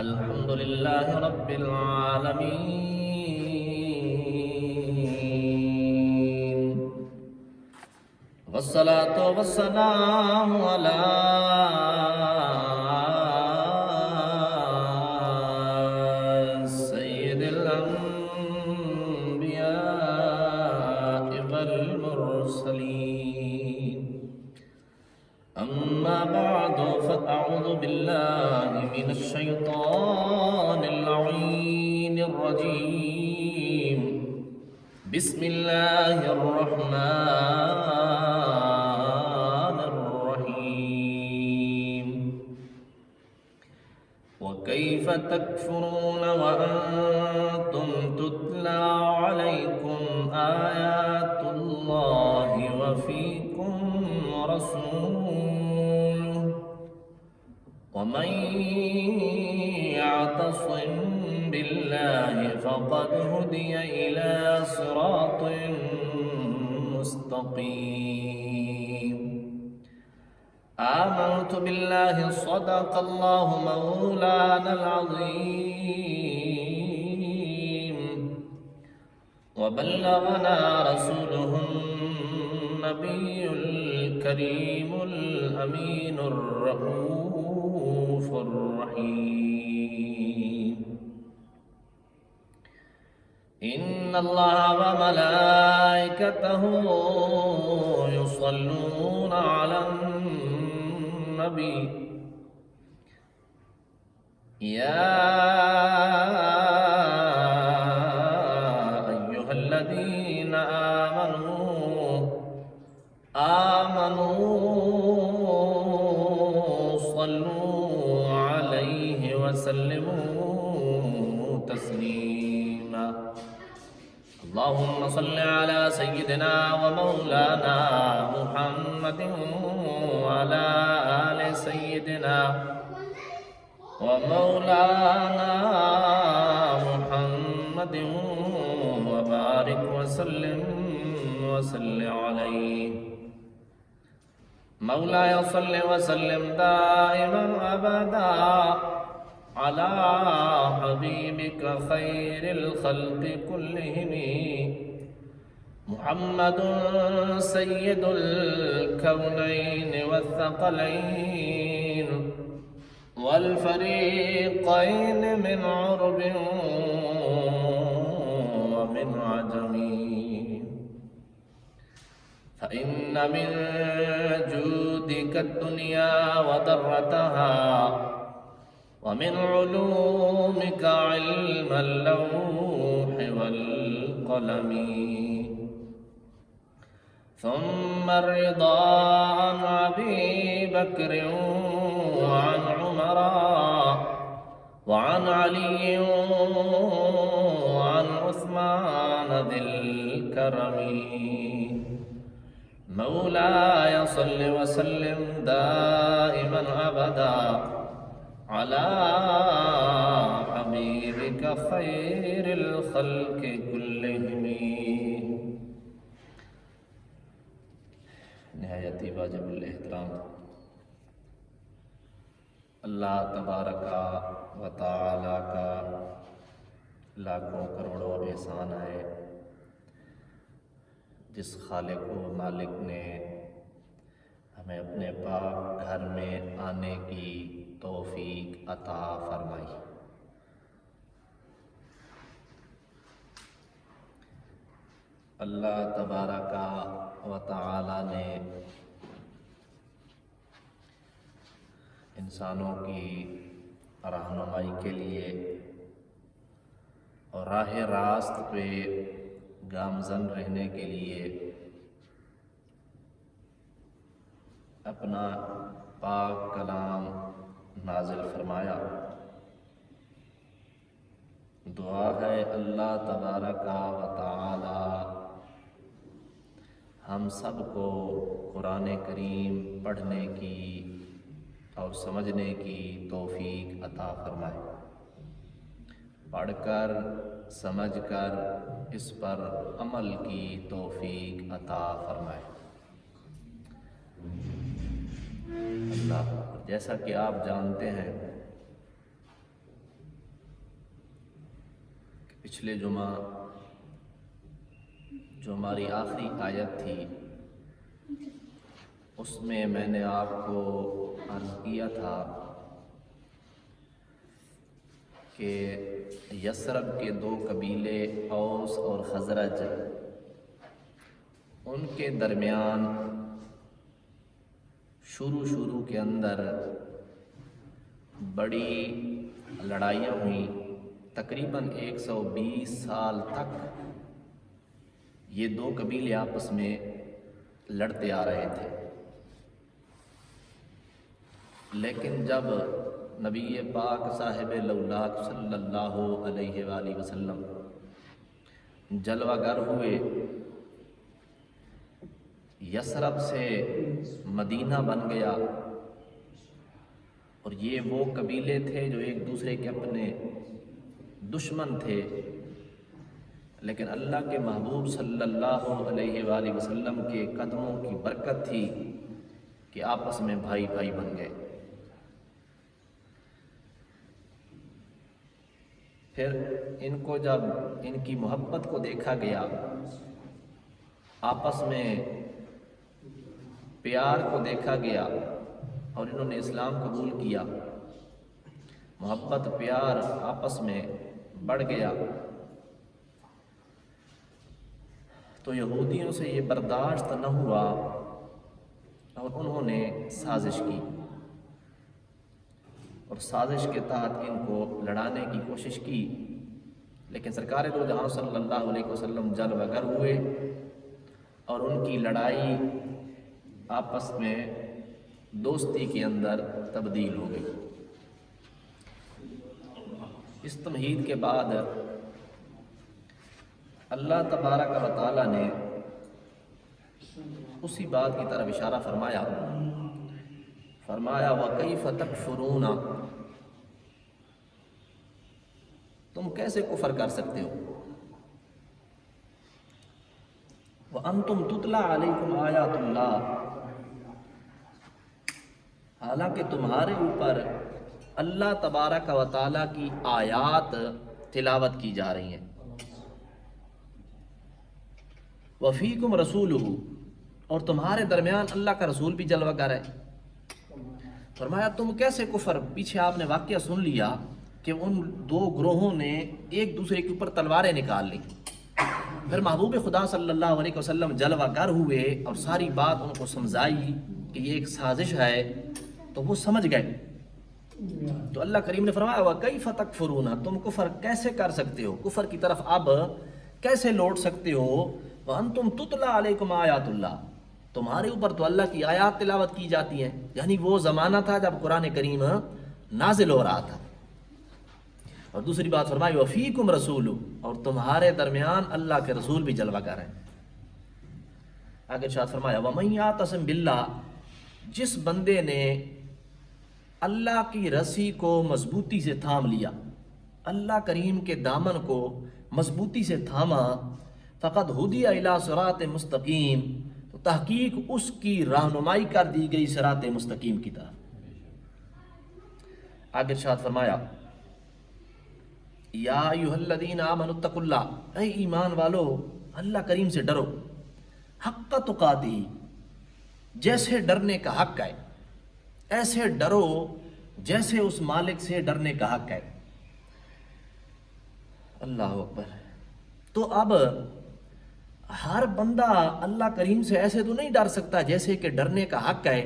الحمد لله رب العالمين، والصلاة والسلام على سيد الأنبياء والمرسلين. أما بعد فأعوذ بالله من الشيطان اللعين الرجيم. بسم الله الرحمن الرحيم. وكيف تكفرون وأنتم تتلى عليكم آيات الله وفيكم رسوله، ومن يعتصم بالله فقد هدي إلى صراط مستقيم. آمنت بالله صدق الله مولانا العظيم، وبلغنا رسوله النبي الكريم الأمين الرؤوف الرحيم. إن الله وملائكته يصلون على النبي يا أيها الذين آمنوا صلوا عليه وسلموا تسليما. اللهم صل على سيدنا ومولانا محمد وعلى آل سيدنا ومولانا محمد وبارك وسلم عليه. مولاي صل وسلم دائما أبدا على حبيبك خير الخلق كلهم محمد سيد الكونين والثقلين والفريقين من عرب ومن عجم. فإن من جودك الدنيا وضرتها، ومن علومك علم اللوح والقلم، ثم الرضا عن أبي بكر وعن عمر وعن علي وعن عثمان ذي الكرم. مولاي صل وسلم دائما أبدا على حبيبك خير الخلق كلهم. نہایت واجب الاحترام اللہ تبارک و تعالی کا لاکھوں کروڑوں احسان ہے، جس خالق و مالک نے ہمیں اپنے پاک گھر میں آنے کی توفیق عطا فرمائی. اللہ تبارک و تعالی نے انسانوں کی رہنمائی کے لیے اور راہ راست پہ گامزن رہنے کے لیے اپنا پاک کلام نازل فرمایا. دعا ہے اللہ تبارک و تعالی ہم سب کو قرآن کریم پڑھنے کی اور سمجھنے کی توفیق عطا فرمائے، پڑھ کر سمجھ کر اس پر عمل کی توفیق عطا فرمائے. اللہ جیسا کہ آپ جانتے ہیں پچھلے جمعہ جو ہماری آخری آیت تھی اس میں میں نے آپ کو عرض کیا تھا کہ یثرب کے دو قبیلے اوس اور خزرج، ان کے درمیان شروع کے اندر بڑی لڑائیاں ہوئیں۔ تقریباً 120 سال تک یہ دو قبیلے آپس میں لڑتے آ رہے تھے، لیکن جب نبی پاک صاحب لولاک صلی اللہ علیہ وآلہ وسلم جلوہ گر ہوئے، یثرب سے مدینہ بن گیا، اور یہ وہ قبیلے تھے جو ایک دوسرے کے اپنے دشمن تھے، لیکن اللہ کے محبوب صلی اللہ علیہ وآلہ وسلم کے قدموں کی برکت تھی کہ آپس میں بھائی بھائی بن گئے۔ پھر ان کو جب ان کی محبت کو دیکھا گیا، آپس میں پیار کو دیکھا گیا اور انہوں نے اسلام قبول کیا، محبت پیار آپس میں بڑھ گیا، تو یہودیوں سے یہ برداشت نہ ہوا اور انہوں نے سازش کی، اور سازش کے تحت ان کو لڑانے کی کوشش کی، لیکن سرکار دو جہاں صلی اللہ علیہ وسلم جلوہ گر ہوئے اور ان کی لڑائی آپس میں دوستی کے اندر تبدیل ہو گئی۔ اس تمہید کے بعد اللہ تبارک و تعالی نے اسی بات کی طرف اشارہ فرمایا وَكَيْفَ تَكْفُرُونَ، تم کیسے کفر کر سکتے ہو، وَأَنْتُمْ تُتْلَى عَلَيْكُمْ آیَاتُ اللَّهِ، حالانکہ تمہارے اوپر اللہ تبارک و تعالیٰ کی آیات تلاوت کی جا رہی ہیں، وَفِيكُمْ رَسُولُهُ، اور تمہارے درمیان اللہ کا رسول بھی جلوہ گر ہے۔ فرمایا تم کیسے کفر، پیچھے آپ نے واقعہ سن لیا کہ ان دو گروہوں نے ایک دوسرے کے اوپر تلواریں نکال لی، پھر محبوب خدا صلی اللہ علیہ وسلم جلوہ گر ہوئے اور ساری بات ان کو سمجھائی کہ یہ ایک سازش ہے، تو وہ سمجھ گئے۔ تو اللہ کریم نے فرمایا وَكَيْفَ تَكْفُرُونَ، تم کفر کیسے کر سکتے ہو، کفر کی طرف اب کیسے لوٹ سکتے ہو، وَأَنْتُمْ تُتْلَى عَلَيْكُمْ آیَاتُ اللَّهِ، تمہارے اوپر تو اللہ کی آیات تلاوت کی جاتی ہیں، یعنی وہ زمانہ تھا جب قرآن کریم نازل ہو رہا تھا۔ اور دوسری بات فرمائی وَفِيكُمْ رَسُولُ، اور تمہارے درمیان اللہ کے رسول بھی جلوہ گر ہیں۔ آگے ارشاد فرمایا وَمَن يَعْتَصِم بِاللَّهِ، جس بندے نے اللہ کی رسی کو مضبوطی سے تھام لیا، اللہ کریم کے دامن کو مضبوطی سے تھاما، فقد ہدی الی صراط مستقیم، تو تحقیق اس کی رہنمائی کر دی گئی صراط مستقیم کی طرف۔ آگے ارشاد فرمایا یا ایھا الذین آمنوا اتقوا اللہ، اے ایمان والو اللہ کریم سے ڈرو، حق تقاتہ، جیسے ڈرنے کا حق ہے، ایسے ڈرو جیسے اس مالک سے ڈرنے کا حق ہے۔ اللہ اکبر۔ تو اب ہر بندہ اللہ کریم سے ایسے تو نہیں ڈر سکتا جیسے کہ ڈرنے کا حق ہے،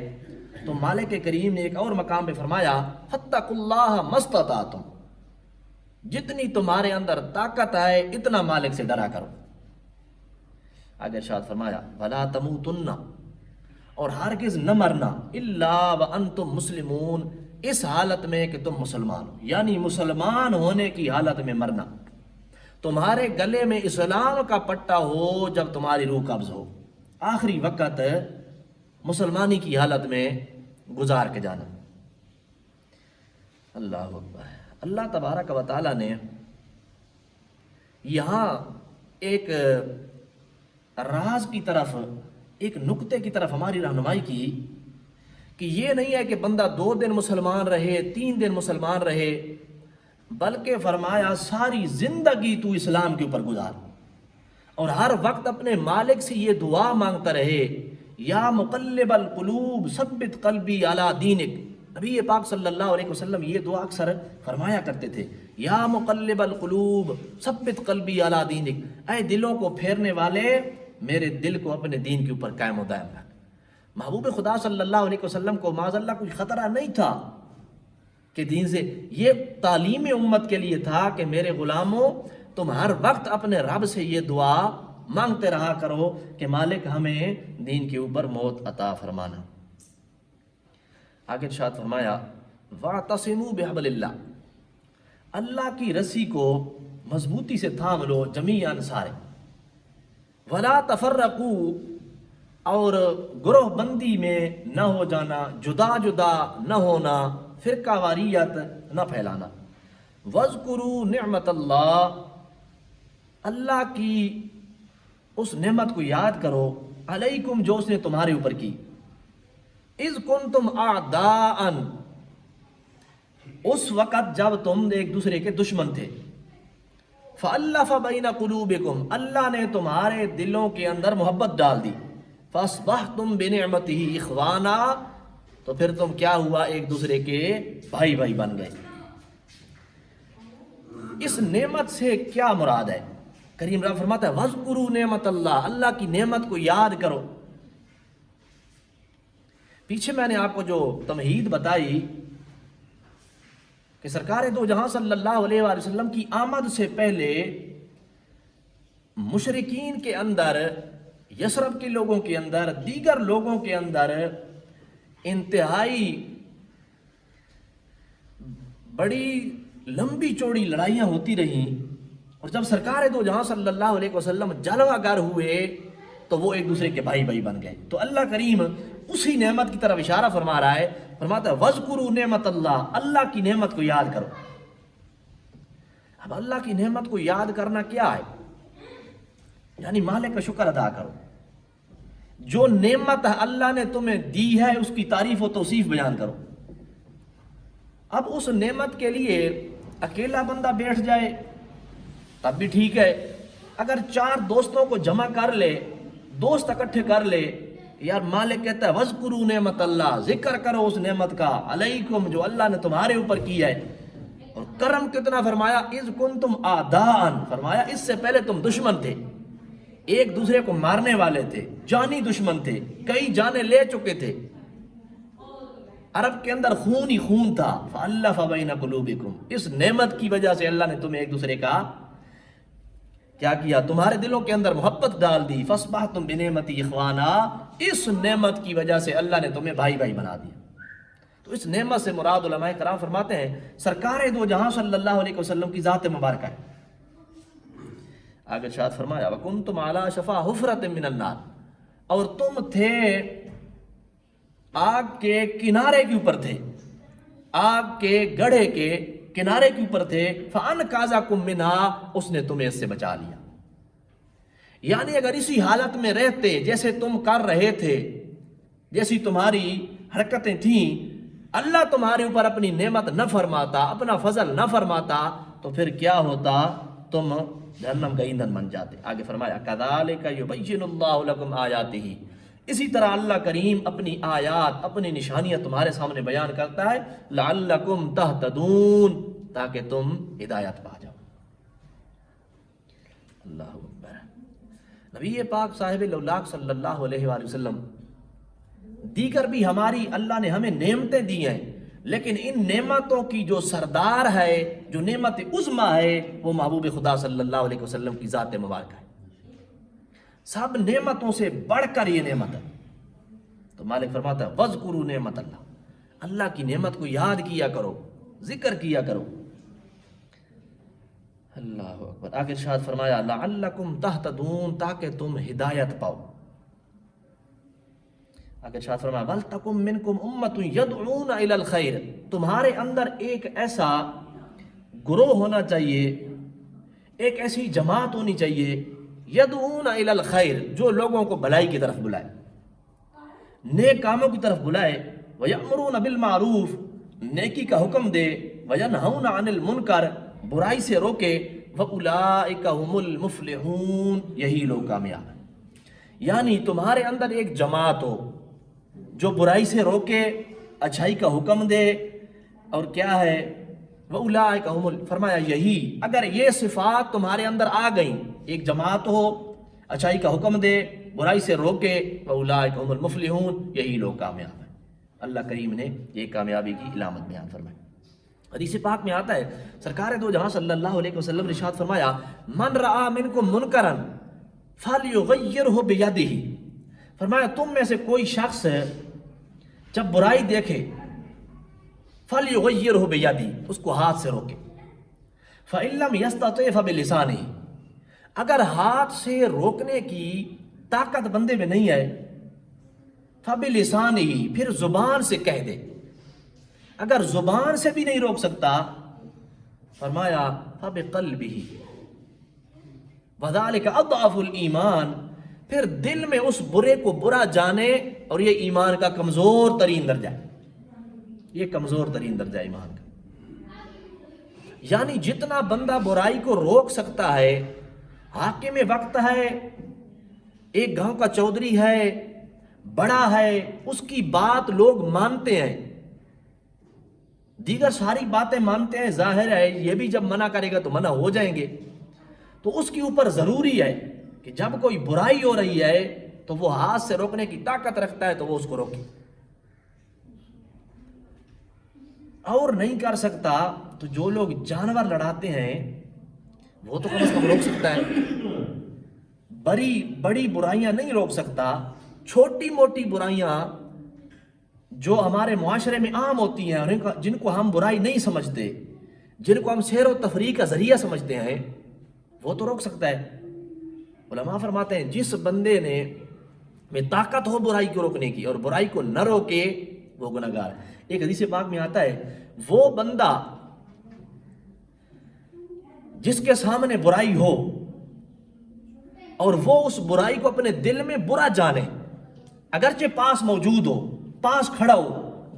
تو مالک کریم نے ایک اور مقام پہ فرمایا فاتقوا اللہ ما استطعتم، جتنی تمہارے اندر طاقت آئے اتنا مالک سے ڈرا کرو۔ آگے ارشاد فرمایا ولا تموتن، اور ہرگز نہ مرنا، الا وانتم مسلمون، اس حالت میں کہ تم مسلمان ہو، یعنی مسلمان ہونے کی حالت میں مرنا، تمہارے گلے میں اسلام کا پٹا ہو جب تمہاری روح قبض ہو، آخری وقت مسلمانی کی حالت میں گزار کے جانا۔ اللہ اکبر۔ اللہ تبارک و تعالیٰ نے یہاں ایک راز کی طرف، ایک نقطے کی طرف ہماری رہنمائی کی کہ یہ نہیں ہے کہ بندہ 2 دن مسلمان رہے، 3 دن مسلمان رہے، بلکہ فرمایا ساری زندگی تو اسلام کے اوپر گزار، اور ہر وقت اپنے مالک سے یہ دعا مانگتا رہے، یا مقلب القلوب ثبت قلبی علی دینک۔ نبی پاک صلی اللہ علیہ وسلم یہ دعا اکثر فرمایا کرتے تھے، یا مقلب القلوب ثبت قلبی علی دینک، اے دلوں کو پھیرنے والے میرے دل کو اپنے دین کے اوپر قائم و دائم رکھ۔ محبوب خدا صلی اللہ علیہ وسلم کو معاذ اللہ کچھ خطرہ نہیں تھا کہ دین سے، یہ تعلیم امت کے لیے تھا کہ میرے غلاموں تم ہر وقت اپنے رب سے یہ دعا مانگتے رہا کرو کہ مالک ہمیں دین کے اوپر موت عطا فرمانا۔ آگے ارشاد فرمایا وَاعْتَصِمُوا بِحَبْلِ اللَّهِ، اللہ کی رسی کو مضبوطی سے تھام لو جمیعاً سارے، وَلَا تَفَرَّقُوا، اور گروہ بندی میں نہ ہو جانا، جدا جدا نہ ہونا، فرقہ واریت نہ پھیلانا۔ وَاذْكُرُوا نِعْمَةَ اللَّهِ، اللہ کی اس نعمت کو یاد کرو، علیکم جو اس نے تمہارے اوپر کی، اذ کنتم اعداء، اس وقت جب تم ایک دوسرے کے دشمن تھے، فَأَلَّفَ بَيْنَ قُلُوبِكُمْ، اللہ نے تمہارے دلوں کے اندر محبت ڈال دی، فَأَصْبَحْتُمْ بِنِعْمَتِهِ إِخْوَانًا، تو پھر تم کیا ہوا، ایک دوسرے کے بھائی بھائی بن گئے۔ اس نعمت سے کیا مراد ہے؟ کریم رب فرماتا ہے وَاذْكُرُوا نِعْمَةَ اللَّهِ، اللہ کی نعمت کو یاد کرو۔ پیچھے میں نے آپ کو جو تمہید بتائی کہ سرکار دو جہاں صلی اللہ علیہ وآلہ وسلم کی آمد سے پہلے مشرکین کے اندر، یثرب کے لوگوں کے اندر، دیگر لوگوں کے اندر انتہائی بڑی لمبی چوڑی لڑائیاں ہوتی رہیں، اور جب سرکار دو جہاں صلی اللہ علیہ وسلم جلوہ گر ہوئے تو وہ ایک دوسرے کے بھائی بھائی بن گئے۔ تو اللہ کریم اسی نعمت کی طرف اشارہ فرما رہا ہے، فرماتا ہے وَاذْكُرُوا نِعْمَةَ اللَّهِ، اللہ کی نعمت کو یاد کرو۔ اب اللہ کی نعمت کو یاد کرنا کیا ہے؟ یعنی مالک کا شکر ادا کرو۔ جو نعمت اللہ نے تمہیں دی ہے اس کی تعریف و توصیف بیان کرو۔ اب اس نعمت کے لیے اکیلا بندہ بیٹھ جائے تب بھی ٹھیک ہے، اگر 4 دوستوں کو جمع کر لے، دوست اکٹھے کر لے، یار مالک کہتا ہے وَاذْكُرُوا نِعْمَةَ اللَّهِ، ذکر کرو اس نعمت کا، علیکم جو اللہ نے تمہارے اوپر کی ہے۔ اور کرم کتنا فرمایا، اذ کنتم اعداء، فرمایا اس سے پہلے تم دشمن تھے، ایک دوسرے کو مارنے والے تھے، جانی دشمن تھے، کئی جانیں لے چکے تھے، عرب کے اندر خون ہی خون تھا۔ فَأَلَّفَ بَيْنَ قُلُوبِكُمْ، اس نعمت کی وجہ سے اللہ نے تمہیں ایک دوسرے کا کیا کیا، تمہارے دلوں کے اندر محبت ڈال دی۔ فَأَصْبَحْتُمْ بِنِعْمَتِهِ إِخْوَانًا، اس نعمت کی وجہ سے اللہ نے تمہیں بھائی بھائی بنا دیا۔ تو اس نعمت سے مراد علماء کرام فرماتے ہیں سرکار دو جہاں صلی اللہ علیہ وسلم کی ذات مبارکہ ہے۔ آگے ارشاد فرمایا وَكُنْتُمْ عَلَى شَفَا حُفْرَةٍ مِّنَ النَّارِ، اور تم تھے آگ کے کنارے کے اوپر تھے، آگ کے گڑھے کے کنارے کے اوپر تھے، فَأَنْقَذَكُم مِّنْهَا، اس نے تمہیں اس سے بچا لیا۔ یعنی اگر اسی حالت میں رہتے جیسے تم کر رہے تھے، جیسی تمہاری حرکتیں تھیں، اللہ تمہارے اوپر اپنی نعمت نہ فرماتا، اپنا فضل نہ فرماتا، تو پھر کیا ہوتا، تم جہنم کا ایندھن بن جاتے۔ آگے فرمایا كَذَلِكَ يُبَيِّنُ اللَّهُ لَكُمْ آيَاتِهِ، اسی طرح اللہ کریم اپنی آیات، اپنی نشانیاں تمہارے سامنے بیان کرتا ہے، لَعَلَّكُمْ تَهْتَدُونَ، تاکہ تم ہدایت پا جاؤ۔ اللہ اکبر۔ نبی پاک صاحب الاولاق صلی اللہ علیہ وآلہ وسلم، دیگر بھی ہماری اللہ نے ہمیں نعمتیں دی ہیں، لیکن ان نعمتوں کی جو سردار ہے، جو نعمت عظمیٰ ہے، وہ محبوب خدا صلی اللہ علیہ وسلم کی ذات مبارکہ ہے۔ سب نعمتوں سے بڑھ کر یہ نعمت ہے۔ تو مالک فرماتا ہے وَاذْكُرُوا نِعْمَةَ اللَّهِ، اللہ کی نعمت کو یاد کیا کرو، ذکر کیا کرو۔ اللہ اکبر۔ آگے ارشاد فرمایا لَعَلَّكُمْ تَهْتَدُونَ، تاکہ تم ہدایت پاؤ۔ آگے ارشاد فرمایا وَلْتَكُن مِّنكُمْ أُمَّةٌ يَدْعُونَ إِلَى الْخَيْرِ، تمہارے اندر ایک ایسا گروہ ہونا چاہیے، ایک ایسی جماعت ہونی چاہیے، یدعون الی الخیر، جو لوگوں کو بھلائی کی طرف بلائے، نیک کاموں کی طرف بلائے، ویأمرون بالمعروف، نیکی کا حکم دے، وَيَنْهَوْنَ عَنِ الْمُنْكَرِ برائی سے روکے وَأُولَئِكَ هُمُ الْمُفْلِحُونَ یہی لوگ کامیاب ہیں. یعنی تمہارے اندر ایک جماعت ہو جو برائی سے روکے اچھائی کا حکم دے اور کیا ہے وَأُولَئِكَ هُمُ فرمایا یہی اگر یہ صفات تمہارے اندر آ گئیں ایک جماعت ہو اچھائی کا حکم دے برائی سے روکے وَأُولَئِكَ هُمُ الْمُفْلِحُونَ یہی لوگ کامیاب ہیں. اللہ کریم نے یہ کامیابی کی علامت بیان فرمائی. حدیث پاک میں آتا ہے سرکار دو جہاں صلی اللہ علیہ وسلم نے ارشاد فرمایا من رآ منکم منکرا فلیغیرہ بیدہ فرمایا تم میں سے کوئی شخص جب برائی دیکھے فلیغیرہ بیدہ اس کو ہاتھ سے روکے فإن لم یستطع فبلسانہ اگر ہاتھ سے روکنے کی طاقت بندے میں نہیں ہے فبلسانہ پھر زبان سے کہہ دے اگر زبان سے بھی نہیں روک سکتا فرمایا فبقلبہ وذالک اضعف الایمان پھر دل میں اس برے کو برا جانے اور یہ ایمان کا کمزور ترین درجہ ہے. یہ کمزور ترین درجہ ایمان کا. یعنی جتنا بندہ برائی کو روک سکتا ہے حاکم وقت ہے ایک گاؤں کا چودھری ہے بڑا ہے اس کی بات لوگ مانتے ہیں دیگر ساری باتیں مانتے ہیں ظاہر ہے یہ بھی جب منع کرے گا تو منع ہو جائیں گے تو اس کے اوپر ضروری ہے کہ جب کوئی برائی ہو رہی ہے تو وہ ہاتھ سے روکنے کی طاقت رکھتا ہے تو وہ اس کو روکے اور نہیں کر سکتا تو جو لوگ جانور لڑاتے ہیں وہ تو کم از کم روک سکتا ہے. بڑی برائیاں نہیں روک سکتا چھوٹی موٹی برائیاں جو ہمارے معاشرے میں عام ہوتی ہیں اور جن کو ہم برائی نہیں سمجھتے جن کو ہم سیر و تفریح کا ذریعہ سمجھتے ہیں وہ تو روک سکتا ہے. علماء فرماتے ہیں جس بندے نے میں طاقت ہو برائی کو روکنے کی اور برائی کو نہ روکے وہ گناہگار ہے. ایک حدیث پاک میں آتا ہے وہ بندہ جس کے سامنے برائی ہو اور وہ اس برائی کو اپنے دل میں برا جانے اگرچہ پاس موجود ہو پاس کھڑا ہو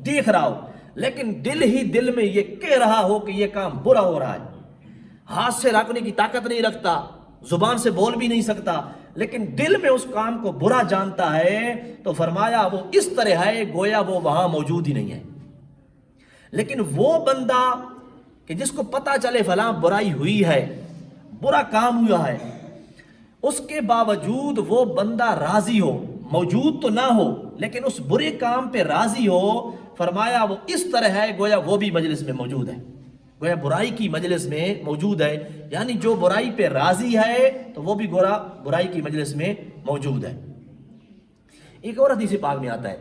دیکھ رہا ہو لیکن دل ہی دل میں یہ کہہ رہا ہو کہ یہ کام برا ہو رہا ہے ہاتھ سے روکنے کی طاقت نہیں رکھتا زبان سے بول بھی نہیں سکتا لیکن دل میں اس کام کو برا جانتا ہے تو فرمایا وہ اس طرح ہے گویا وہ وہاں موجود ہی نہیں ہے. لیکن وہ بندہ کہ جس کو پتا چلے فلاں برائی ہوئی ہے برا کام ہوا ہے اس کے باوجود وہ بندہ راضی ہو موجود تو نہ ہو لیکن اس برے کام پہ راضی ہو فرمایا وہ اس طرح ہے گویا وہ بھی مجلس میں موجود ہے گویا برائی کی مجلس میں موجود ہے. یعنی جو برائی پہ راضی ہے تو وہ بھی گویا برائی کی مجلس میں موجود ہے. ایک اور حدیث پاک میں آتا ہے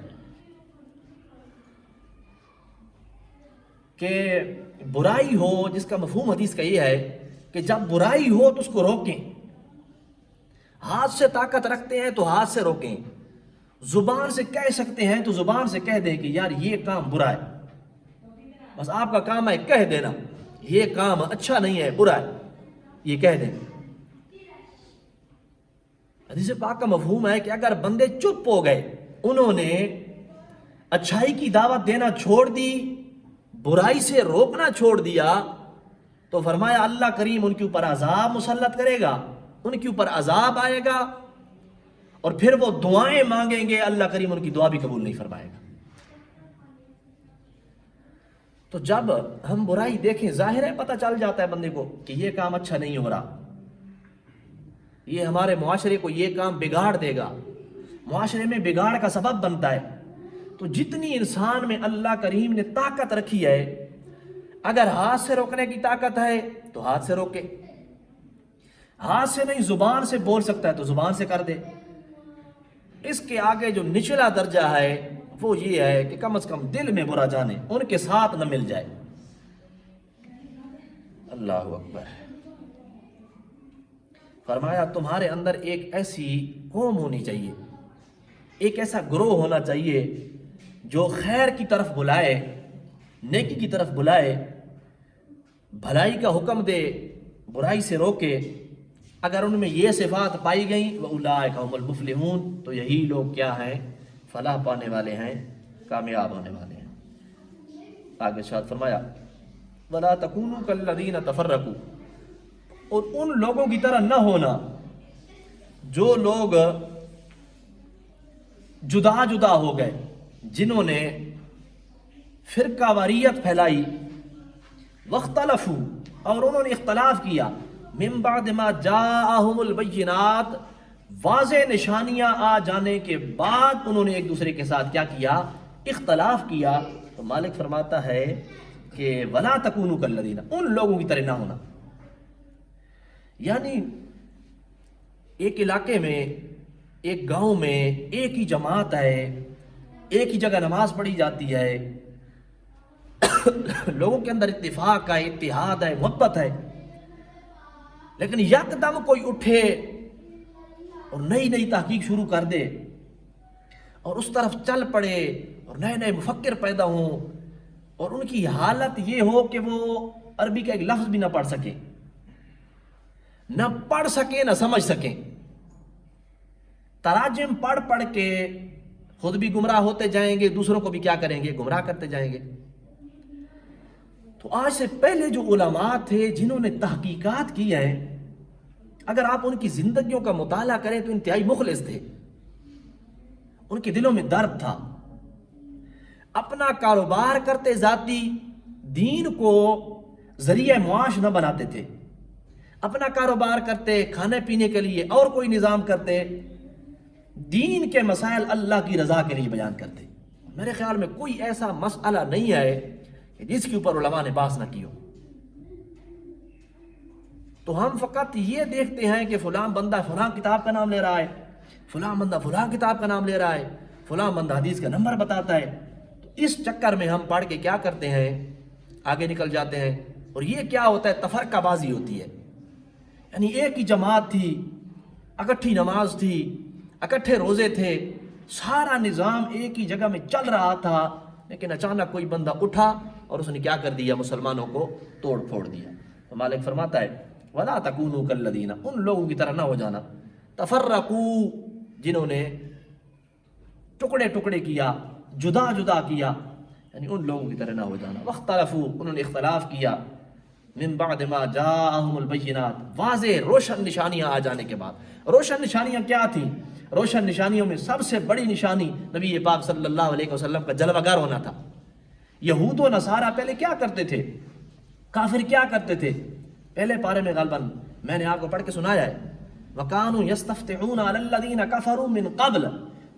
کہ برائی ہو جس کا مفہوم حدیث کا یہ ہے کہ جب برائی ہو تو اس کو روکیں ہاتھ سے طاقت رکھتے ہیں تو ہاتھ سے روکیں زبان سے کہہ سکتے ہیں تو زبان سے کہہ دیں کہ یار یہ کام برا ہے بس آپ کا کام ہے کہہ دینا یہ کام اچھا نہیں ہے برا ہے یہ کہہ دیں. حدیث پاک کا مفہوم ہے کہ اگر بندے چپ ہو گئے انہوں نے اچھائی کی دعوت دینا چھوڑ دی برائی سے روکنا چھوڑ دیا تو فرمایا اللہ کریم ان کے اوپر عذاب مسلط کرے گا ان کے اوپر عذاب آئے گا اور پھر وہ دعائیں مانگیں گے اللہ کریم ان کی دعا بھی قبول نہیں فرمائے گا. تو جب ہم برائی دیکھیں ظاہر ہے پتہ چل جاتا ہے بندے کو کہ یہ کام اچھا نہیں ہو رہا یہ ہمارے معاشرے کو یہ کام بگاڑ دے گا معاشرے میں بگاڑ کا سبب بنتا ہے. تو جتنی انسان میں اللہ کریم نے طاقت رکھی ہے اگر ہاتھ سے روکنے کی طاقت ہے تو ہاتھ سے روکے ہاتھ سے نہیں زبان سے بول سکتا ہے تو زبان سے کر دے. اس کے آگے جو نچلا درجہ ہے وہ یہ ہے کہ کم از کم دل میں برا جانے ان کے ساتھ نہ مل جائے. اللہ اکبر. فرمایا تمہارے اندر ایک ایسی قوم ہونی چاہیے ایک ایسا گروہ ہونا چاہیے جو خیر کی طرف بلائے نیکی کی طرف بلائے بھلائی کا حکم دے برائی سے روکے. اگر ان میں یہ صفات پائی گئیں وَأُولَٰئِكَ هُمُ الْمُفْلِحُونَ تو یہی لوگ کیا ہیں فلاح پانے والے ہیں کامیاب ہونے والے ہیں. آگے ارشاد فرمایا وَلَا تَكُونُوا كَالَّذِينَ تَفَرَّقُوا، اور ان لوگوں کی طرح نہ ہونا جو لوگ جدا جدا ہو گئے، جنہوں نے فرقہ واریت پھیلائی، وَاخْتَلَفُوا، اور انہوں نے اختلاف کیا، مِن بَعْدِ مَا جَاءَهُمُ الْبَيِّنَاتُ، واضح نشانیاں آ جانے کے بعد انہوں نے ایک دوسرے کے ساتھ کیا کیا؟ اختلاف کیا۔ تو مالک فرماتا ہے کہ وَلَا تَكُونُوا كَالَّذِينَ، ان لوگوں کی طرح نہ ہونا۔ یعنی ایک علاقے میں، ایک گاؤں میں ایک ہی جماعت ہے، ایک ہی جگہ نماز پڑھی جاتی ہے، لوگوں کے اندر اتفاق ہے، اتحاد ہے، محبت ہے، لیکن یکدم کوئی اٹھے اور نئی نئی تحقیق شروع کر دے اور اس طرف چل پڑے اور نئے نئے مفکر پیدا ہوں، اور ان کی حالت یہ ہو کہ وہ عربی کا ایک لفظ بھی نہ پڑھ سکیں، نہ پڑھ سکیں نہ سمجھ سکیں، تراجم پڑھ پڑھ کے خود بھی گمراہ ہوتے جائیں گے، دوسروں کو بھی کیا کریں گے؟ گمراہ کرتے جائیں گے۔ تو آج سے پہلے جو علماء تھے جنہوں نے تحقیقات کی ہیں، اگر آپ ان کی زندگیوں کا مطالعہ کریں تو انتہائی مخلص تھے، ان کے دلوں میں درد تھا، اپنا کاروبار کرتے ذاتی، دین کو ذریعہ معاش نہ بناتے تھے، اپنا کاروبار کرتے، کھانے پینے کے لیے اور کوئی نظام کرتے، دین کے مسائل اللہ کی رضا کے لیے بیان کرتے۔ میرے خیال میں کوئی ایسا مسئلہ نہیں ہے کہ جس کے اوپر علماء نے بحث نہ کی ہو۔ تو ہم فقط یہ دیکھتے ہیں کہ فلاں بندہ فلاں کتاب کا نام لے رہا ہے، فلاں بندہ فلاں کتاب کا نام لے رہا ہے، فلاں بندہ حدیث کا نمبر بتاتا ہے، تو اس چکر میں ہم پڑھ کے کیا کرتے ہیں؟ آگے نکل جاتے ہیں، اور یہ کیا ہوتا ہے؟ تفرقہ بازی ہوتی ہے۔ یعنی ایک ہی جماعت تھی، اکٹھی نماز تھی، اکٹھے روزے تھے، سارا نظام ایک ہی جگہ میں چل رہا تھا، لیکن اچانک کوئی بندہ اٹھا اور اس نے کیا کر دیا؟ مسلمانوں کو توڑ پھوڑ دیا۔ تو مالک فرماتا ہے وَلَا تَكُونُوا كَالَّذِينَ، ان لوگوں کی طرح نہ ہو جانا، تفرقوا، جنہوں نے ٹکڑے ٹکڑے کیا، جدا جدا کیا، یعنی ان لوگوں کی طرح نہ ہو جانا۔ وَاخْتَلَفُوا، انہوں نے اختلاف کیا، مِن بَعْدِ مَا جَاءَهُمُ الْبَيِّنَاتُ، واضح روشن نشانیاں آ جانے کے بعد۔ روشن نشانیاں کیا تھیں؟ روشن نشانیوں میں سب سے بڑی نشانی نبی پاک صلی اللہ علیہ وسلم کا جلوہ گر ہونا تھا۔ یہود و نصارہ پہلے کیا کرتے تھے؟ کافر کیا کرتے تھے؟ پہلے پارے میں غالباً میں نے آپ کو پڑھ کے سنایا ہے، وَكَانُوا يَسْتَفْتِحُونَ عَلَى الَّذِينَ كَفَرُوا مِن قَبْلَ،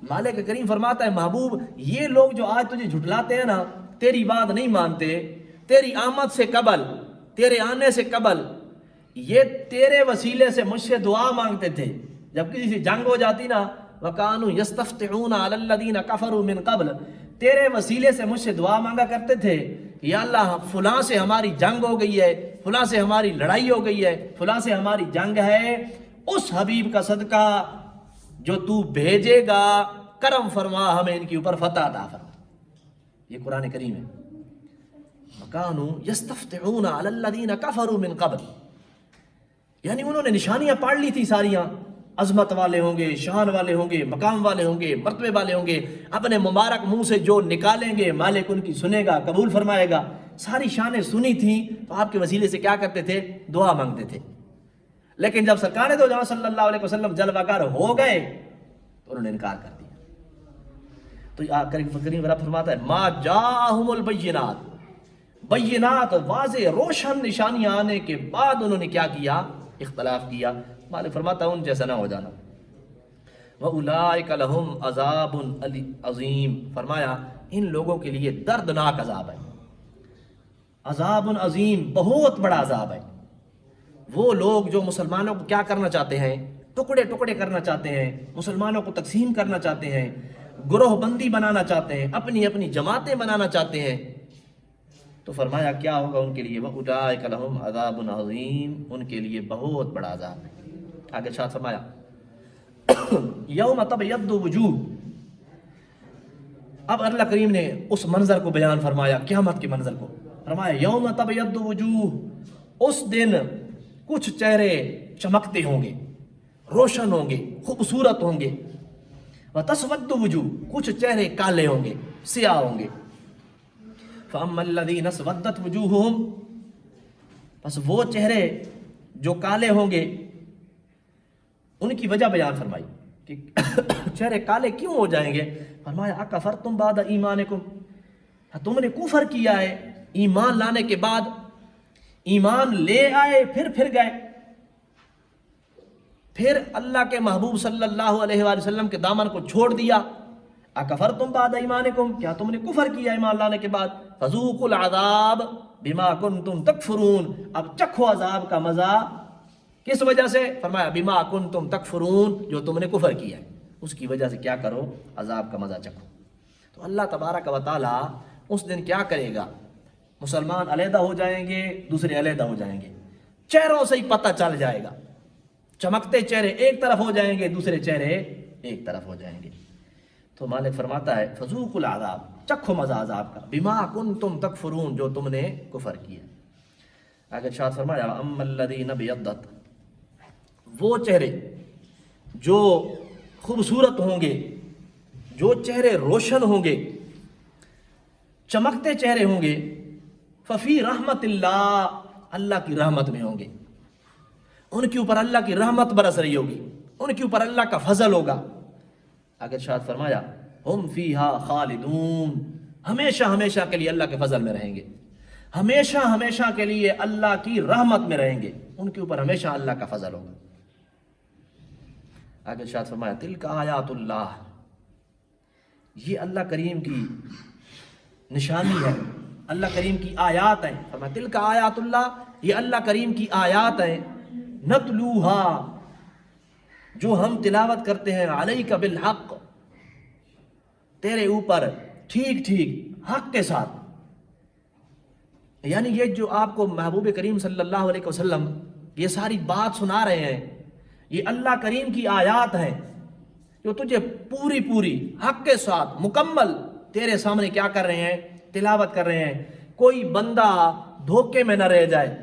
مالک کریم فرماتا ہے محبوب، یہ لوگ جو آج تجھے جھٹلاتے ہیں نا، تیری بات نہیں مانتے، تیری آمد سے قبل، تیرے آنے سے قبل، یہ تیرے وسیلے سے مجھ سے دعا مانگتے تھے۔ جب کسی سے جنگ ہو جاتی نا، وَكَانُوا يَسْتَفْتِحُونَ عَلَى الَّذِينَ كَفَرُوا مِن قَبْلَ، تیرے وسیلے سے مجھ سے دعا مانگا کرتے تھے، یا اللہ فلاں سے ہماری جنگ ہو گئی ہے، فلاں سے ہماری لڑائی ہو گئی ہے، فلاں سے ہماری جنگ ہے، اس حبیب کا صدقہ جو تو بھیجے گا کرم فرما، ہمیں ان کے اوپر فتح عطا فرما۔ یہ قرآن کریم ہے۔ وَكَانُوا يَسْتَفْتِحُونَ عَلَى الَّذِينَ كَفَرُوا مِن قَبْلَ، یعنی انہوں نے نشانیاں پاڑ لی تھی ساریاں، عظمت والے ہوں گے، شان والے ہوں گے، مقام والے ہوں گے، مرتبے والے ہوں گے، اپنے مبارک منہ سے جو نکالیں گے مالک ان کی سنے گا، قبول فرمائے گا۔ ساری شانیں سنی تھیں تو آپ کے وسیلے سے کیا کرتے تھے؟ دعا مانگتے تھے۔ لیکن جب سرکار دو جہاں صلی اللہ علیہ وسلم جلوہ گر ہو گئے تو انہوں نے انکار کر دیا۔ تو کریم رب فرماتا ہے ما جاءہم البینات، بینات واضح روشن نشانیاں آنے کے بعد انہوں نے کیا کیا؟ اختلاف کیا۔ مالک فرماتا ہے ان جیسا نہ ہو جانا۔ وَأُولَٰئِكَ لَهُمْ عَذَابٌ عَظِيمٌ، فرمایا ان لوگوں کے لیے دردناک عذاب ہے، عذاب عظیم، بہت بڑا عذاب ہے۔ وہ لوگ جو مسلمانوں کو کیا کرنا چاہتے ہیں؟ ٹکڑے ٹکڑے کرنا چاہتے ہیں، مسلمانوں کو تقسیم کرنا چاہتے ہیں، گروہ بندی بنانا چاہتے ہیں، اپنی اپنی جماعتیں بنانا چاہتے ہیں، تو فرمایا کیا ہوگا ان کے لیے؟ وَأُولَٰئِكَ لَهُمْ عَذَابٌ عَظِيمٌ، ان کے لیے بہت بڑا عذاب ہے۔ آگے ارشاد فرمایا یوم تبیض وجوہ، اب اللہ کریم نے اس منظر کو بیان فرمایا، قیامت کے منظر کو فرمایا یوم تبیض وجوہ، اس دن کچھ چہرے چمکتے ہوں گے، روشن ہوں گے، خوبصورت ہوں گے، وتسود وجوہ، کچھ چہرے کالے ہوں گے، سیاہ ہوں گے۔ فَأَمَّا الَّذِينَ اسْوَدَّتْ وُجُوهُهُمْ، بس وہ چہرے جو کالے ہوں گے ان کی وجہ بیان فرمائی کہ چہرے کالے کیوں ہو جائیں گے. فرمایا اکفرتم بعد ایمانکم، تم نے کفر کیا ہے ایمان لانے کے بعد. ایمان لے آئے پھر گئے، پھر اللہ کے محبوب صلی اللہ علیہ وآلہ وسلم کے دامن کو چھوڑ دیا. اکفرتم بعد ایمانکم، کیا تم نے کفر کیا ایمان لانے کے بعد. فذوقوا العذاب بما کنتم تکفرون، اب چکھو عذاب کا مزہ. کس وجہ سے؟ فرمایا بما کنتم تکفرون، جو تم نے کفر کیا ہے اس کی وجہ سے کیا کرو، عذاب کا مزہ چکھو. تو اللہ تبارک و تعالی اس دن کیا کرے گا؟ مسلمان علیحدہ ہو جائیں گے، دوسرے علیحدہ ہو جائیں گے، چہروں سے ہی پتہ چل جائے گا. چمکتے چہرے ایک طرف ہو جائیں گے، دوسرے چہرے ایک طرف ہو جائیں گے. تو مالک فرماتا ہے فذوقوا العذاب، چکھو مزہ عذاب کا، بما کنتم تکفرون، جو تم نے کفر کیا. آگے ارشاد فرمایا اما الذین ابیضت، وہ چہرے جو خوبصورت ہوں گے، جو چہرے روشن ہوں گے، چمکتے چہرے ہوں گے، ففی رحمت اللہ، اللہ کی رحمت میں ہوں گے. ان کے اوپر اللہ کی رحمت برس رہی ہوگی، ان کے اوپر اللہ کا فضل ہوگا. آگے ارشاد فرمایا ہم فیہا خالدون، ہمیشہ ہمیشہ کے لیے اللہ کے فضل میں رہیں گے، ہمیشہ ہمیشہ کے لیے اللہ کی رحمت میں رہیں گے، ان کے اوپر ہمیشہ اللہ کا فضل ہوگا. آگے ارشاد فرمایا تلک آیات اللہ، یہ اللہ کریم کی نشانی ہے، اللہ کریم کی آیات ہیں. فرمایا تلک آیات اللہ، یہ اللہ کریم کی آیات ہیں، نتلوہا، جو ہم تلاوت کرتے ہیں، علیک بالحق، تیرے اوپر ٹھیک حق کے ساتھ. یعنی یہ جو آپ کو محبوب کریم صلی اللہ علیہ وسلم یہ ساری بات سنا رہے ہیں، یہ اللہ کریم کی آیات ہیں جو تجھے پوری حق کے ساتھ مکمل تیرے سامنے کیا کر رہے ہیں، تلاوت کر رہے ہیں. کوئی بندہ دھوکے میں نہ رہ جائے،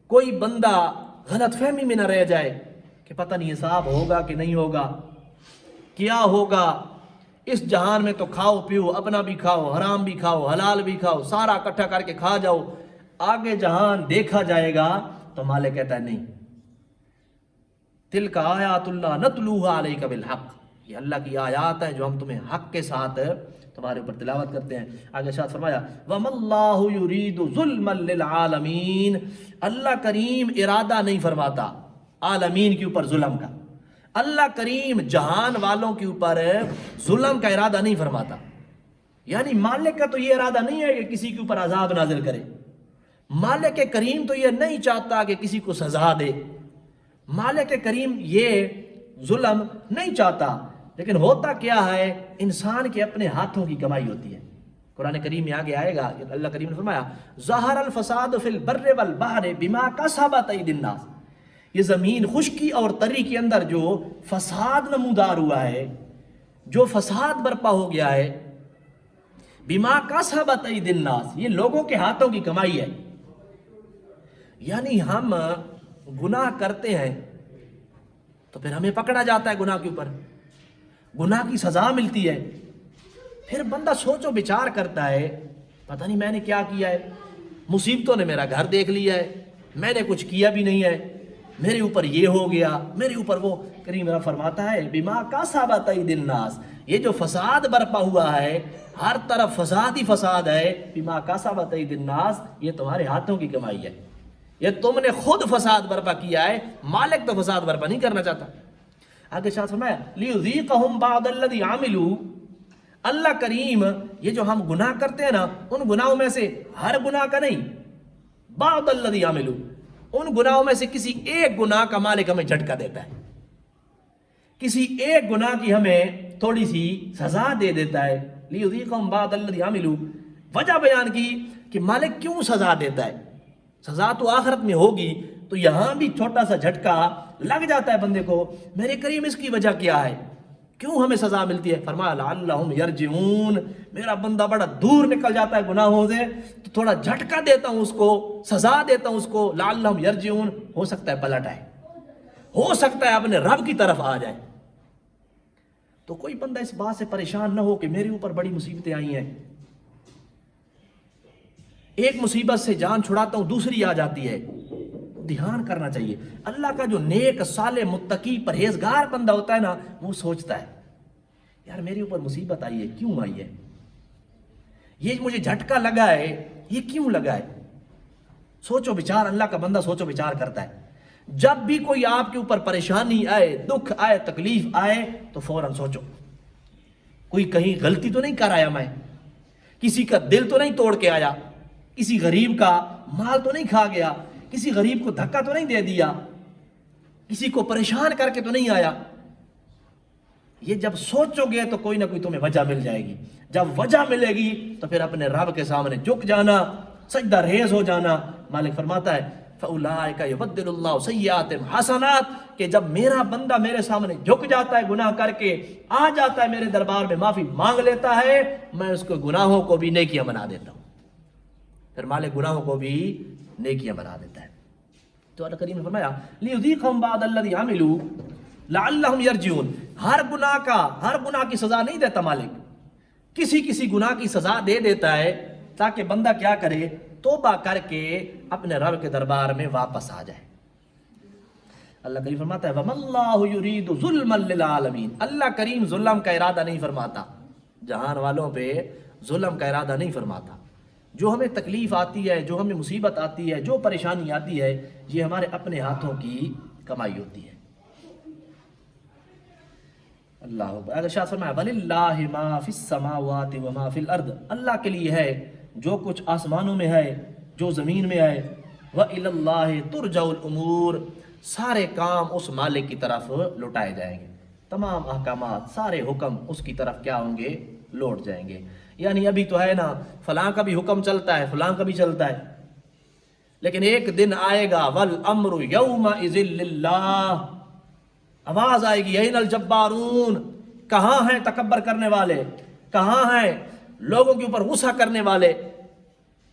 کوئی بندہ غلط فہمی میں نہ رہ جائے کہ پتہ نہیں حساب ہوگا کہ نہیں ہوگا، کیا ہوگا. اس جہان میں تو کھاؤ پیو، اپنا بھی کھاؤ، حرام بھی کھاؤ، حلال بھی کھاؤ، سارا اکٹھا کر کے کھا جاؤ، آگے جہان دیکھا جائے گا. تو مالک کہتا ہے نہیں، تلک آیات اللہ نتلوہا علیک بالحق، یہ اللہ کی آیات ہے جو ہم تمہیں حق کے ساتھ تمہارے اوپر تلاوت کرتے ہیں. آگے ارشاد فرمایا وَمَا اللَّهُ يُرِيدُ ظُلْمًا لِلْعَالَمِينَ، اللہ کریم ارادہ نہیں فرماتا عالمین کے اوپر ظلم کا. اللہ کریم جہان والوں کے اوپر ظلم کا ارادہ نہیں فرماتا. یعنی مالک کا تو یہ ارادہ نہیں ہے کہ کسی کے اوپر عذاب نازل کرے، مالک کریم تو یہ نہیں چاہتا کہ کسی کو سزا دے، مالک کریم یہ ظلم نہیں چاہتا. لیکن ہوتا کیا ہے، انسان کے اپنے ہاتھوں کی کمائی ہوتی ہے. قرآن کریم میں آگے آئے گا، اللہ کریم نے فرمایا ظہر الفساد فی البر والبحر بما کسبت ایدی الناس، یہ زمین خشکی اور تری کے اندر جو فساد نمودار ہوا ہے، جو فساد برپا ہو گیا ہے، بما کسبت ایدی الناس، یہ لوگوں کے ہاتھوں کی کمائی ہے. یعنی ہم گناہ کرتے ہیں تو پھر ہمیں پکڑا جاتا ہے گناہ کے اوپر، گناہ کی سزا ملتی ہے. پھر بندہ سوچ و بچار کرتا ہے پتہ نہیں میں نے کیا کیا ہے، مصیبتوں نے میرا گھر دیکھ لیا ہے، میں نے کچھ کیا بھی نہیں ہے، میرے اوپر یہ ہو گیا، میرے اوپر وہ. کریم رب فرماتا ہے بما کسبت ایدی الناس، یہ جو فساد برپا ہوا ہے، ہر طرف فساد ہی فساد ہے، بما کسبت ایدی الناس، یہ تمہارے ہاتھوں کی کمائی ہے، یہ تم نے خود فساد برپا کیا ہے، مالک تو فساد برپا نہیں کرنا چاہتا. آگے شاہ فرمایا لیذیقہم بعض الذی عملوا، اللہ کریم یہ جو ہم گناہ کرتے ہیں نا، ان گناہوں میں سے ہر گناہ کا نہیں، بعض الذی عملوا، ان گناہوں میں سے کسی ایک گناہ کا مالک ہمیں جھٹکا دیتا ہے، کسی ایک گناہ کی ہمیں تھوڑی سی سزا دے دیتا ہے. لیذیقہم بعض الذی عملوا، وجہ بیان کی کہ مالک کیوں سزا دیتا ہے. سزا تو آخرت میں ہوگی، تو یہاں بھی چھوٹا سا جھٹکا لگ جاتا ہے بندے کو، میرے کریم اس کی وجہ کیا ہے، کیوں ہمیں سزا ملتی ہے. فرمایا لعلہم یرجعون، میرا بندہ بڑا دور نکل جاتا ہے گناہوں سے تو تھوڑا جھٹکا دیتا ہوں اس کو، سزا دیتا ہوں اس کو، لعلہم یرجعون، ہو سکتا ہے پلٹ آئے، ہو سکتا ہے اپنے رب کی طرف آ جائے. تو کوئی بندہ اس بات سے پریشان نہ ہو کہ میرے اوپر بڑی مصیبتیں آئی ہیں، ایک مصیبت سے جان چھڑاتا ہوں دوسری آ جاتی ہے. دھیان کرنا چاہیے. اللہ کا جو نیک صالح متقی پرہیزگار بندہ ہوتا ہے نا، وہ سوچتا ہے یار میرے اوپر مصیبت آئی ہے، کیوں آئی ہے؟ یہ مجھے جھٹکا لگا ہے، یہ کیوں لگا ہے؟ سوچو بچار، اللہ کا بندہ سوچو بچار کرتا ہے. جب بھی کوئی آپ کے اوپر پریشانی آئے، دکھ آئے، تکلیف آئے تو فوراً سوچو کوئی کہیں غلطی تو نہیں کر آیا، میں کسی کا دل تو نہیں توڑ کے آیا، کسی غریب کا مال تو نہیں کھا گیا، کسی غریب کو دھکا تو نہیں دے دیا، کسی کو پریشان کر کے تو نہیں آیا. یہ جب سوچو گے تو کوئی نہ کوئی تمہیں وجہ مل جائے گی. جب وجہ ملے گی تو پھر اپنے رب کے سامنے جھک جانا، سجدہ ریز ہو جانا. مالک فرماتا ہے فَأُولَٰئِكَ يُبَدِّلُ اللَّهُ سَيِّئَاتِهِمْ حَسَنَاتٍ، کہ جب میرا بندہ میرے سامنے جھک جاتا ہے گناہ کر کے، آ جاتا ہے میرے دربار میں معافی مانگ لیتا ہے، میں اس کو گناہوں کو بھی نیکیاں بنا دیتا ہوں. پھر مالک گناہوں کو بھی نیکیاں بنا دیتا ہے. تو اللہ کریم نے فرمایا لِيُذِيقَهُمْ بَعْضَ الَّذِي عَمِلُوا لَعَلَّهُمْ يَرْجِعُونَ. ہر گناہ کی سزا نہیں دیتا مالک، کسی گناہ کی سزا دے دیتا ہے تاکہ بندہ کیا کرے، توبہ کر کے اپنے رب کے دربار میں واپس آ جائے. اللہ کریم فرماتا ہے وَمَا اللَّهُ يُرِيدُ ظُلْمًا لِلْعَالَمِينَ. اللہ کریم ظلم کا ارادہ نہیں فرماتا، جہان والوں پہ ظلم کا ارادہ نہیں فرماتا. جو ہمیں تکلیف آتی ہے، جو ہمیں مصیبت آتی ہے، جو پریشانی آتی ہے، یہ ہمارے اپنے ہاتھوں کی کمائی ہوتی ہے. اللہ اکبر. اگر شاہ فرمایا وَلِلَّهِ مَا فِي السَّمَاوَاتِ وَمَا فِي الْأَرْضِ. اللہ کے لیے ہے جو کچھ آسمانوں میں ہے، جو زمین میں ہے. وَإِلَى اللَّهِ تُرْجَعُ الْأُمُورِ. سارے کام اس مالک کی طرف لوٹائے جائیں گے، تمام احکامات، سارے حکم اس کی طرف کیا ہوں گے، لوٹ جائیں گے. یعنی ابھی تو ہے نا فلاں کا بھی حکم چلتا ہے، فلاں کا بھی چلتا ہے، لیکن ایک دن آئے گا وَالْأَمْرُ يَوْمَئِذٍ لِلَّهِ. آواز آئے گی اَيْنَ الْجَبَّارُونَ. کہاں ہیں تکبر کرنے والے، کہاں ہیں لوگوں کے اوپر غصہ کرنے والے.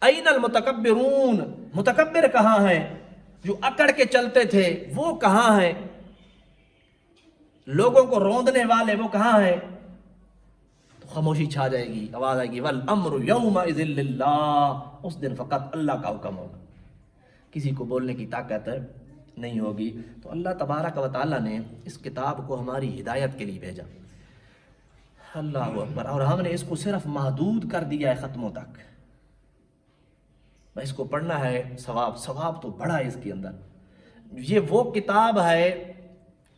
اَيْنَ الْمُتَكَبِّرُونَ. متکبر کہاں ہیں، جو اکڑ کے چلتے تھے وہ کہاں ہیں، لوگوں کو روندنے والے وہ کہاں ہیں. تو خاموشی چھا جائے گی، آواز آئے گی وَالْأَمْرُ يَوْمَئِذٍ لِلَّهِ. اس دن فقط اللہ کا حکم ہوگا، کسی کو بولنے کی طاقت نہیں ہوگی. تو اللہ تبارک و تعالیٰ نے اس کتاب کو ہماری ہدایت کے لیے بھیجا. اللہ اکبر. اور ہم نے اس کو صرف محدود کر دیا ہے ختموں تک. اس کو پڑھنا ہے، ثواب تو بڑا ہے اس کے اندر. یہ وہ کتاب ہے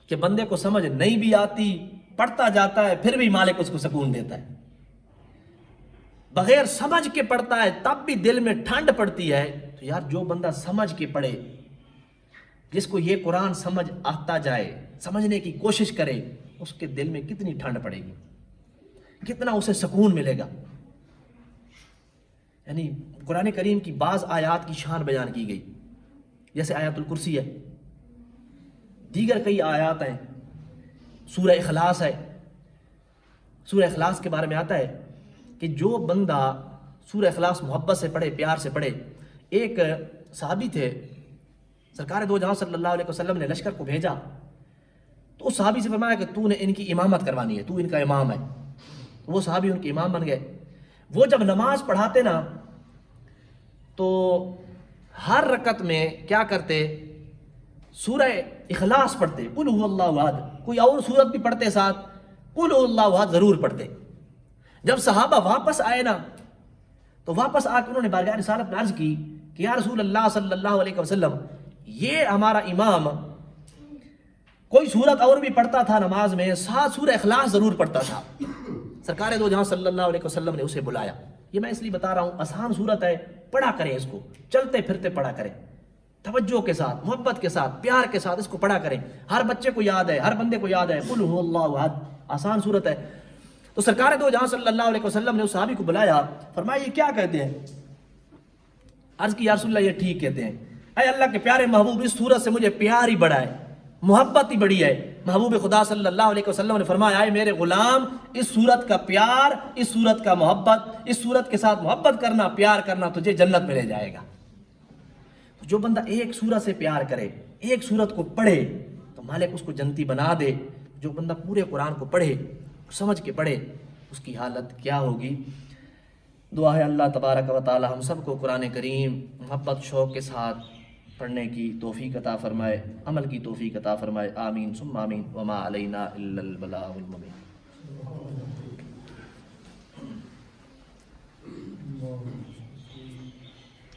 کہ بندے کو سمجھ نہیں بھی آتی، پڑھتا جاتا ہے پھر بھی مالک اس کو سکون دیتا ہے. بغیر سمجھ کے پڑھتا ہے تب بھی دل میں ٹھنڈ پڑتی ہے. تو یار جو بندہ سمجھ کے پڑھے، جس کو یہ قرآن سمجھ آتا جائے، سمجھنے کی کوشش کرے، اس کے دل میں کتنی ٹھنڈ پڑے گی، کتنا اسے سکون ملے گا. یعنی قرآن کریم کی بعض آیات کی شان بیان کی گئی، جیسے آیات الکرسی ہے، دیگر کئی آیات ہیں. سورہ اخلاص ہے. سورہ اخلاص کے بارے میں آتا ہے کہ جو بندہ سورہ اخلاص محبت سے پڑھے، پیار سے پڑھے. ایک صحابی تھے، سرکار دو جہاں صلی اللہ علیہ وسلم نے لشکر کو بھیجا تو اس صحابی سے فرمایا کہ تو نے ان کی امامت کروانی ہے، تو ان کا امام ہے. وہ صحابی ان کے امام بن گئے. وہ جب نماز پڑھاتے نا تو ہر رکعت میں کیا کرتے، سورہ اخلاص پڑھتے، قل هو اللہ احد. کوئی اور سورت بھی پڑھتے ساتھ، قل هو اللہ احد ضرور پڑھتے. جب صحابہ واپس آئے نا تو واپس آ کے انہوں نے بارگاہ رسالت میں عرض کی کہ یا رسول اللہ صلی اللہ علیہ وسلم، یہ ہمارا امام کوئی سورت اور بھی پڑھتا تھا نماز میں، ساتھ سورہ اخلاص ضرور پڑھتا تھا. سرکار دو جہاں صلی اللہ علیہ وسلم نے اسے بلایا. یہ میں اس لیے بتا رہا ہوں، آسان سورت ہے، پڑھا کریں اس کو، چلتے پھرتے پڑھا کریں، توجہ کے ساتھ، محبت کے ساتھ، پیار کے ساتھ اس کو پڑھا کریں. ہر بچے کو یاد ہے، ہر بندے کو یاد ہے. قل هو اللہ احد، آسان سورت ہے. تو سرکار دو جہاں صلی اللہ علیہ وسلم نے اس صحابی کو بلایا، فرمایا یہ کیا کہتے ہیں؟ عرض کی یا رسول اللہ یہ ٹھیک کہتے ہیں. اے اللہ کے پیارے محبوب، اس سورت سے مجھے پیار ہی بڑا ہے، محبت ہی بڑی ہے. محبوب خدا صلی اللہ علیہ وسلم نے فرمایا اے میرے غلام، اس سورت کا پیار، اس سورت کا محبت، اس سورت کے ساتھ محبت کرنا، پیار کرنا تجھے جنت میں لے جائے گا. جو بندہ ایک سورت سے پیار کرے، ایک سورت کو پڑھے تو مالک اس کو جنتی بنا دے. جو بندہ پورے قرآن کو پڑھے، سمجھ کے پڑھے، اس کی حالت کیا ہوگی. دعا ہے اللہ تبارک و تعالی ہم سب کو قرآن کریم محبت شوق کے ساتھ پڑھنے کی توفیق عطا فرمائے، عمل کی توفیق عطا فرمائے، آمین ثم آمین، وما علینا الا البلاغ المبین۔